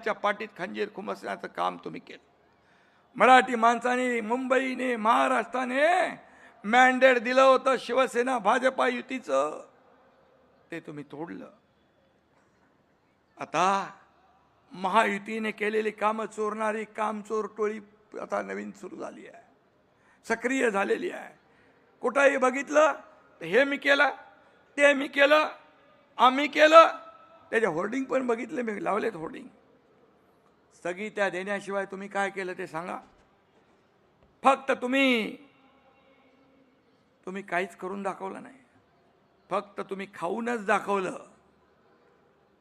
च्या पाठीत खंजीर खुमसण्याचं काम तुम्ही केलं. मराठी माणसाने, मुंबईने, महाराष्ट्राने मॅन्डेट दिलं होतं शिवसेना भाजपा युतीचं, ते तुम्ही तोडलं. आता महायुतीने केलेली कामं चोरणारी कामचोर टोळी आता नवीन सुरू झाली आहे, सक्रिय झालेली आहे. कुठंही बघितलं हे मी केलं, ते मी केलं, आम्ही केलं. त्याचे होर्डिंग पण बघितले मी, लावलेत होर्डिंग. स्थगित्या देण्याशिवाय तुम्ही काय केलं ते सांगा. फक्त तुम्ही काहीच करून दाखवलं नाही, फक्त तुम्ही खाऊनच दाखवलं.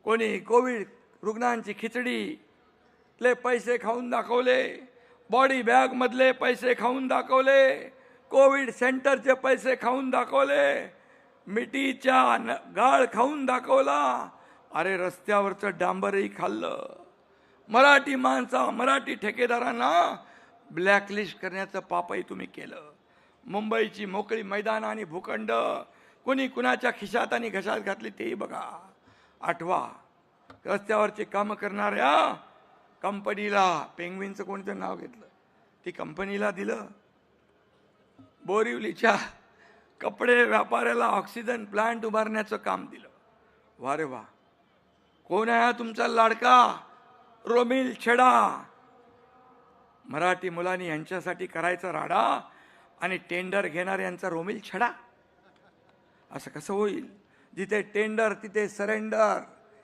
कोणी कोविड रुग्णांची खिचडीले पैसे खाऊन दाखवले, बॉडी बॅग मधले पैसे खाऊन दाखवले, कोविड सेंटरचे पैसे खाऊन दाखवले, मिठीच्या गाळ खाऊन दाखवला. अरे रस्त्यावरचं डांबरही खाल्लं. मराठी माणसा, मराठी ठेकेदारांना ब्लॅकलिस्ट करण्याचं पापही तुम्ही केलं. मुंबईची मोकळी मैदान आणि भूखंड कुणी कुणाच्या खिशात आणि घशात घातली तेही बघा, आठवा. रस्त्यावरचे काम करणाऱ्या कंपनीला, पेंग्विनचं कोणतं नाव घेतलं, ती कंपनीला दिलं. बोरिवलीच्या कपडे व्यापाऱ्याला ऑक्सिजन प्लांट उभारण्याचं काम दिलं. वा रे वा. कोण आहे तुमचा लाडका रोमिल छडा? मराठी मुलांनी यांच्यासाठी करायचा राडा आणि टेंडर घेणार यांचा रोमिल छडा. असं कसं होईल? जिथे टेंडर तिथे सरेंडर,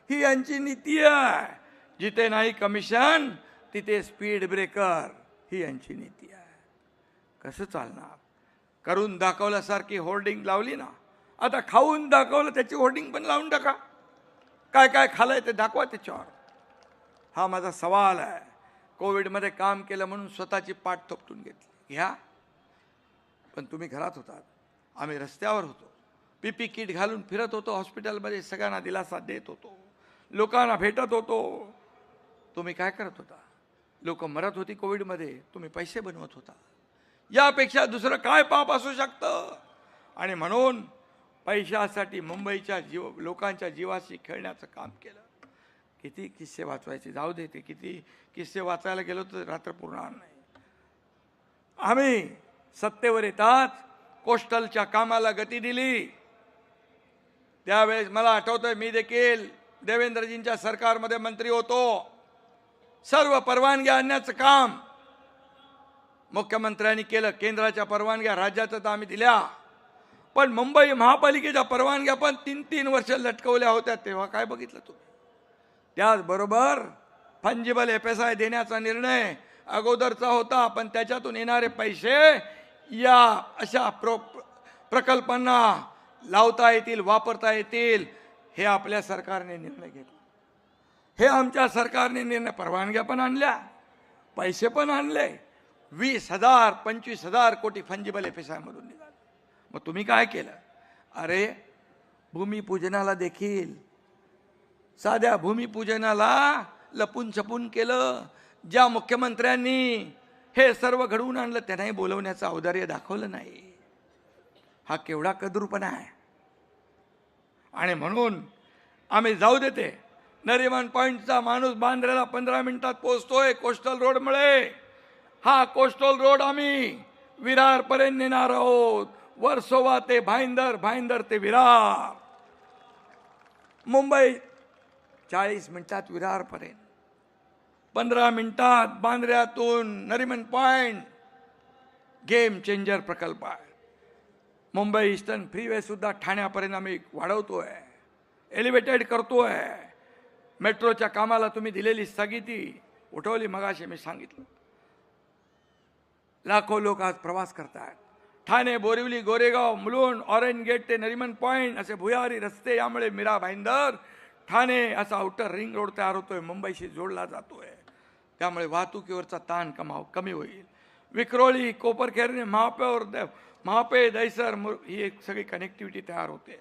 ही यांची नीती आहे. जिथे नाही कमिशन तिथे स्पीड ब्रेकर, ही यांची नीती आहे. कसं चालणार? करून दाखवल्यासारखी होर्डिंग लावली ना, आता खाऊन दाखवलं त्याची होर्डिंग पण लावून टाका. काय काय खाल्लंय ते दाखवा त्याच्यावर. हा माझा सवाल आहे. कोविडमध्ये काम केलं म्हणून स्वतःची पाठ थोपटून घेतली, घ्या. पण तुम्ही घरात होतात, आम्ही रस्त्यावर होतो, पीपी किट घालून फिरत होतो, हॉस्पिटलमध्ये सगळ्यांना दिलासा देत होतो, लोकांना भेटत होतो. तुम्ही काय करत होता? लोक मरत होती कोविडमध्ये, तुम्ही पैसे बनवत होता. यापेक्षा दुसरं काय पाप असू शकतं? आणि म्हणून पैशासाठी मुंबईच्या लोकांच्या जीवाशी खेळण्याचं काम केलं. किती किस्से वाचवायचे, जाऊ दे. ते किती किस्से वाचायला गेलो तर रात्र पुरणार नाही. आम्ही सत्तेवर येताच कोस्टलच्या कामाला गती दिली. त्यावेळेस मला आठवतंय, मी देखील देवेंद्रजींच्या सरकारमध्ये मंत्री होतो. सर्व परवानग्या आणण्याचं काम मुख्यमंत्र्यांनी केलं. केंद्राच्या परवानग्या राज्याचं तर आम्ही दिल्या, पण मुंबई महापालिकेच्या परवानग्या पण 3-3 वर्ष लटकवल्या होत्या. तेव्हा काय बघितलं तुम्ही? त्याचबरोबर फंजिबल FSI देण्याचा निर्णय अगोदरचा होता, पण त्याच्यातून येणारे पैसे या अशा प्रकल्पांना लावता येतील, वापरता येतील, हे आपल्या सरकारने निर्णय घेतला. हे आमच्या सरकारने निर्णय, परवानग्या पण आणल्या, पैसे पण आणले. 20,000 25,000 कोटी फंजिबल FSI मधून निघाले. मग तुम्ही काय केलं? अरे भूमिपूजनाला देखील, साध्या भूमिपूजनाला लपून छपून केलं. ज्या मुख्यमंत्र्यांनी हे सर्व घडवून आणलं त्यांनाही बोलवण्याचं औदार्य दाखवलं नाही. हा केवढा कदरूपणा आहे. आणि म्हणून आम्ही जाऊ देते. नरिमन पॉइंटचा माणूस बांद्र्याला 15 मिनिटात पोहोचतोय कोस्टल रोडमुळे. हा कोस्टल रोड आम्ही विरारपर्यंत नेणार आहोत. वर्सोवा ते भाईंदर, भाईंदर ते विरार. मुंबई 40 मिनिटात विरारपर्यंत, 15 मिनिटात बांद्र्यातून नरिमन पॉइंट. गेम चेंजर प्रकल्प आहे. मुंबई ईस्टर्न फ्रीवे सुद्धा ठाण्यापर्यंत आम्ही वाढवतोय, एलिव्हेटेड करतोय. मेट्रोच्या कामाला तुम्ही दिलेली स्थगिती उठवली. मगाशी मी सांगितलं, लाखो लोक आज प्रवास करतात. ठाणे, बोरिवली, गोरेगाव, मुलुंड, ऑरेंज गेट ते नरिमन पॉइंट असे भुयारी रस्ते, यामुळे मीरा भाईंदर ठाणे असा आउटर रिंग रोड तयार होतोय, मुंबईशी जोडला जातोय. त्यामुळे वाहतुकीवरचा ताण कमी होईल. विक्रोळी, कोपरखेरणे, महापे, दहिसर ही एक सगळी कनेक्टिव्हिटी तयार होते.